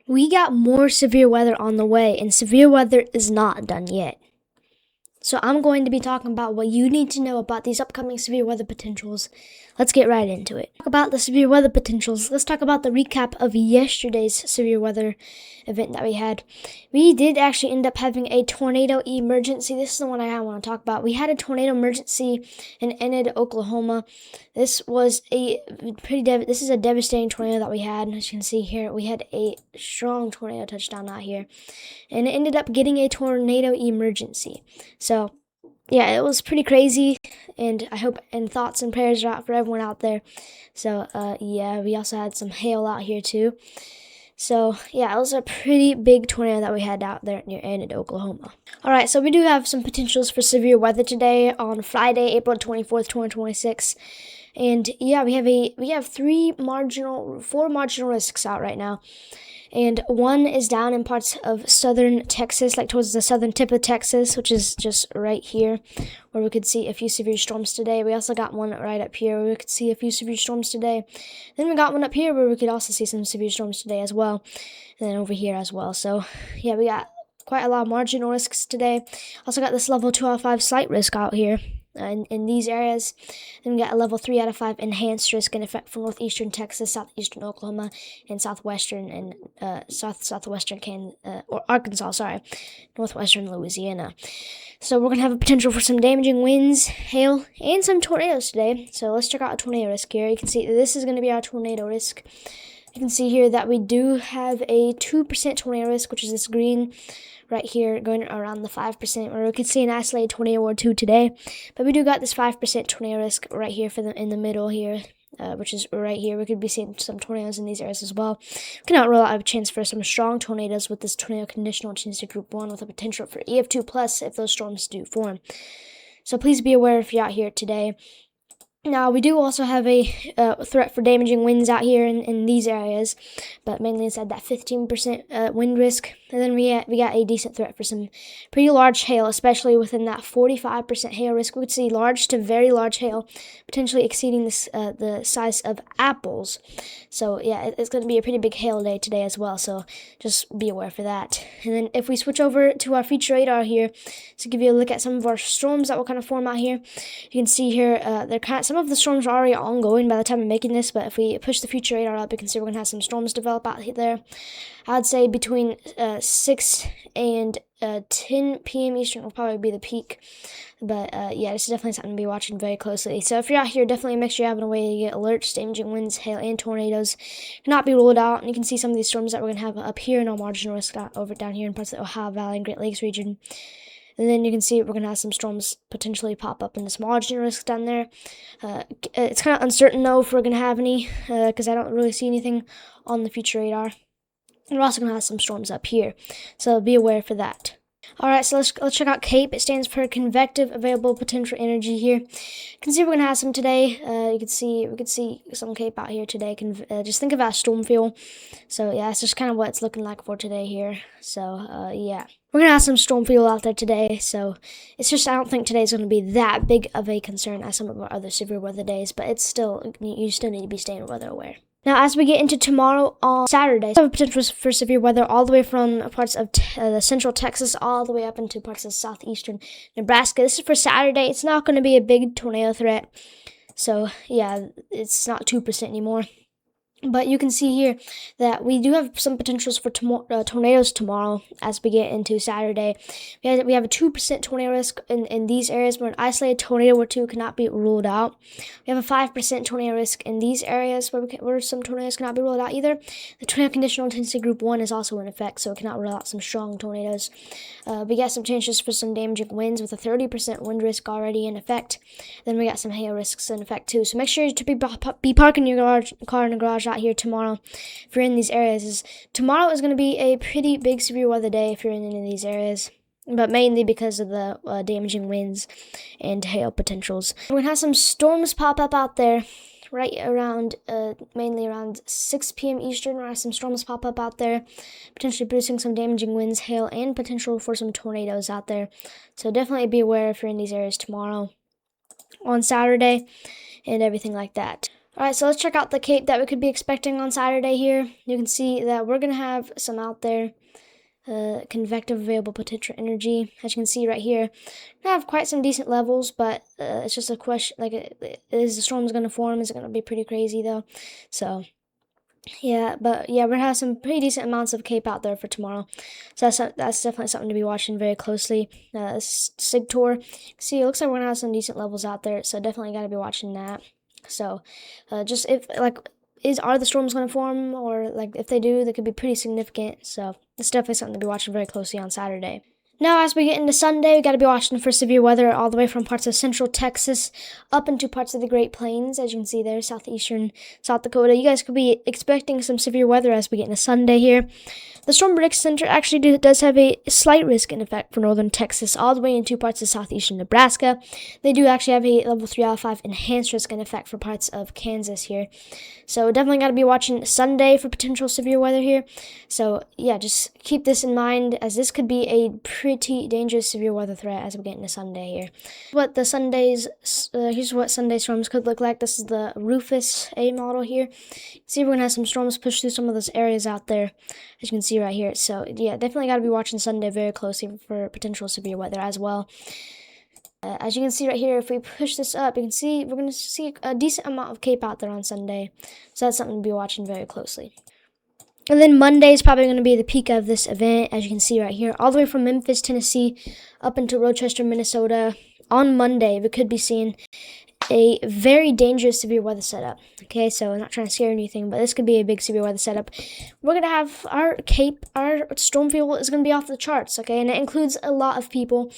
We got more severe weather on the way, and severe weather is not done yet. So I'm going to be talking about what you need to know about these upcoming severe weather potentials. Let's get right into it. Talk about the severe weather potentials. Let's talk about the recap of yesterday's severe weather event that we had. We did actually end up having a tornado emergency. This is the one I want to talk about. We had a tornado emergency in Enid, Oklahoma. This was this is a devastating tornado that we had. As you can see here, we had a strong tornado touchdown out here, and it ended up getting a tornado emergency. So yeah, it was pretty crazy, and I hope and thoughts and prayers are out for everyone out there. So yeah, we also had some hail out here too. So yeah, it was a pretty big tornado that we had out there near Enid, Oklahoma. All right, so we do have some potentials for severe weather today on Friday, April 24th, 2026. And yeah, we have four marginal risks out right now. And one is down in parts of southern Texas, like towards the southern tip of Texas, which is just right here, where we could see a few severe storms today. We also got one right up here where we could see a few severe storms today. Then we got one up here where we could also see some severe storms today as well, and then over here as well. So yeah, we got quite a lot of marginal risks today. Also got this level 2 out of 5 slight risk out here. In these areas. Then we got a level 3 out of 5 enhanced risk in effect for northeastern Texas, southeastern Oklahoma, and southwestern and southwestern Arkansas, northwestern Louisiana. So we're gonna have a potential for some damaging winds, hail, and some tornadoes today. So let's check out a tornado risk here. You can see this is gonna be our tornado risk. You can see here that we do have a 2% tornado risk, which is this green right here, going around the 5%, where we could see an isolated tornado or two today. But we do got this 5% tornado risk right here in the middle here, which is right here. We could be seeing some tornadoes in these areas as well. We cannot rule out a chance for some strong tornadoes with this tornado conditional intensity group 1 with a potential for EF2+ if those storms do form. So please be aware if you're out here today. Now, we do also have a threat for damaging winds out here in these areas, but mainly inside that 15% wind risk. And then we got a decent threat for some pretty large hail, especially within that 45% hail risk. We could see large to very large hail, potentially exceeding the size of apples. So yeah, it's going to be a pretty big hail day today as well, so just be aware for that. And then if we switch over to our future radar here, to give you a look at some of our storms that will kind of form out here, you can see here some of the storms are already ongoing by the time I'm making this, but if we push the future radar up, you can see we're going to have some storms develop out there. I'd say between 6 and 10 p.m. Eastern will probably be the peak. But yeah, this is definitely something to be watching very closely. So if you're out here, definitely make sure you're having a way to get alerts, damaging winds, hail, and tornadoes. Cannot be ruled out. And you can see some of these storms that we're going to have up here in our marginal risk over down here in parts of the Ohio Valley and Great Lakes region. And then you can see we're going to have some storms potentially pop up in this marginal risk down there. It's kind of uncertain, though, if we're going to have any, because I don't really see anything on the future radar. And we're also going to have some storms up here, so be aware for that. Alright, so let's check out CAPE. It stands for Convective Available Potential Energy here. You can see we're going to have some today. We could see some CAPE out here today. Just think of that storm fuel. So yeah, it's just kind of what it's looking like for today here. So yeah. We're going to have some storm fuel out there today, so it's just I don't think today's going to be that big of a concern as some of our other severe weather days, but you still need to be staying weather aware. Now, as we get into tomorrow on Saturday, we have a potential for severe weather all the way from parts of the central Texas all the way up into parts of southeastern Nebraska. This is for Saturday. It's not going to be a big tornado threat, so yeah, it's not 2% anymore. But you can see here that we do have some potentials for tornadoes tomorrow as we get into Saturday. We have a 2% tornado risk in these areas where an isolated tornado or two cannot be ruled out. We have a 5% tornado risk in these areas where some tornadoes cannot be ruled out either. The tornado conditional intensity group 1 is also in effect, so it cannot rule out some strong tornadoes. We got some chances for some damaging winds with a 30% wind risk already in effect. Then we got some hail risks in effect too. So make sure to be parking your car in the garage out here tomorrow if you're in these areas. Tomorrow is going to be a pretty big severe weather day if you're in any of these areas, but mainly because of the damaging winds and hail potentials. We're going to have some storms pop up out there right around, mainly around 6 p.m. Eastern. We're going to have some storms pop up out there, potentially producing some damaging winds, hail, and potential for some tornadoes out there. So definitely be aware if you're in these areas tomorrow, on Saturday, and everything like that. Alright, so let's check out the cape that we could be expecting on Saturday here. You can see that we're going to have some out there. Convective available potential energy. As you can see right here, we have quite some decent levels, but it's just a question, like, is the storm's going to form? Is it going to be pretty crazy, though? So, yeah, but yeah, we're going to have some pretty decent amounts of cape out there for tomorrow. So that's definitely something to be watching very closely. Sigtor, see, it looks like we're going to have some decent levels out there, so definitely got to be watching that. So, just if, like, are the storms going to form, or like if they do, they could be pretty significant. So it's definitely something to be watching very closely on Saturday. Now, as we get into Sunday, we got to be watching for severe weather all the way from parts of central Texas up into parts of the Great Plains. As you can see there, southeastern South Dakota. You guys could be expecting some severe weather as we get into Sunday here. The Storm Prediction Center actually does have a slight risk in effect for northern Texas all the way into parts of southeastern Nebraska. They do actually have a level 3 out of 5 enhanced risk in effect for parts of Kansas here. So definitely got to be watching Sunday for potential severe weather here. So yeah, just keep this in mind, as this could be a pretty dangerous severe weather threat as we get into Sunday here. Here's what Sunday storms could look like. This is the Rufus A model here. See, we're going to have some storms push through some of those areas out there, as you can see right here. So yeah, definitely got to be watching Sunday very closely for potential severe weather as well. As you can see right here, if we push this up, you can see we're going to see a decent amount of cape out there on Sunday. So that's something to be watching very closely. And then Monday is probably going to be the peak of this event, as you can see right here, all the way from Memphis, Tennessee, up into Rochester, Minnesota. On Monday, we could be seeing a very dangerous severe weather setup. Okay, so I'm not trying to scare anything, but this could be a big severe weather setup. We're going to have our storm fuel is going to be off the charts, okay, and it includes a lot of people.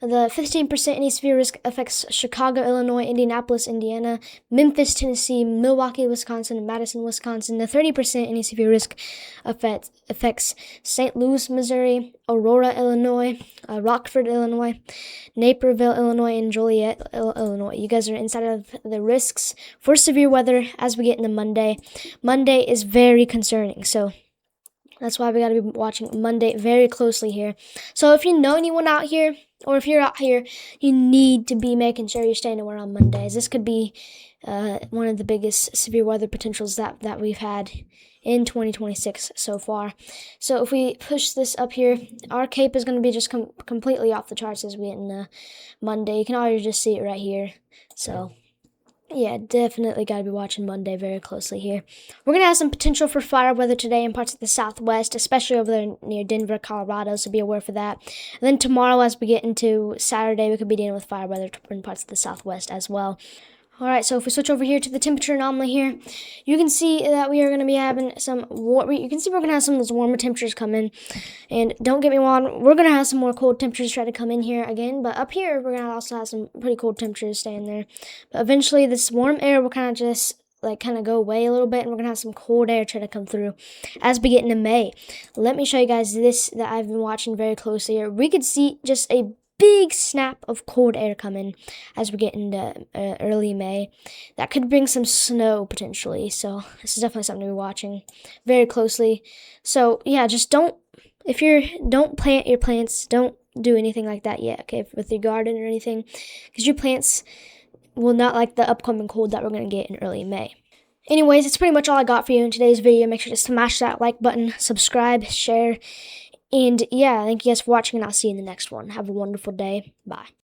The 15% any severe risk affects Chicago, Illinois, Indianapolis, Indiana, Memphis, Tennessee, Milwaukee, Wisconsin, and Madison, Wisconsin. The 30% any severe risk affects St. Louis, Missouri, Aurora, Illinois, Rockford, Illinois, Naperville, Illinois, and Joliet, Illinois. You guys are inside of the risks for severe weather as we get into Monday. Monday is very concerning, so that's why we got to be watching Monday very closely here. So if you know anyone out here, or if you're out here, you need to be making sure you're staying aware on Mondays. This could be one of the biggest severe weather potentials that we've had in 2026 so far. So if we push this up here, our cape is going to be just completely off the charts as we get in Monday. You can already just see it right here. So yeah, definitely got to be watching Monday very closely here. We're going to have some potential for fire weather today in parts of the southwest, especially over there near Denver, Colorado, so be aware for that. And then tomorrow, as we get into Saturday, we could be dealing with fire weather in parts of the southwest as well. Alright, so if we switch over here to the temperature anomaly here, you can see that we are going to be having some we're going to have some of those warmer temperatures come in. And don't get me wrong, we're going to have some more cold temperatures try to come in here again. But up here, we're going to also have some pretty cold temperatures staying there. But eventually, this warm air will kind of go away a little bit, and we're going to have some cold air try to come through as we get into May. Let me show you guys this that I've been watching very closely here. We could see just a big snap of cold air coming as we get into early May. That could bring some snow potentially, so this is definitely something to be watching very closely. So yeah, just don't plant your plants, don't do anything like that yet, okay, with your garden or anything, because your plants will not like the upcoming cold that we're going to get in early May. Anyways, that's pretty much all I got for you in today's video. Make sure to smash that like button, subscribe, share, and yeah, thank you guys for watching, and I'll see you in the next one. Have a wonderful day. Bye.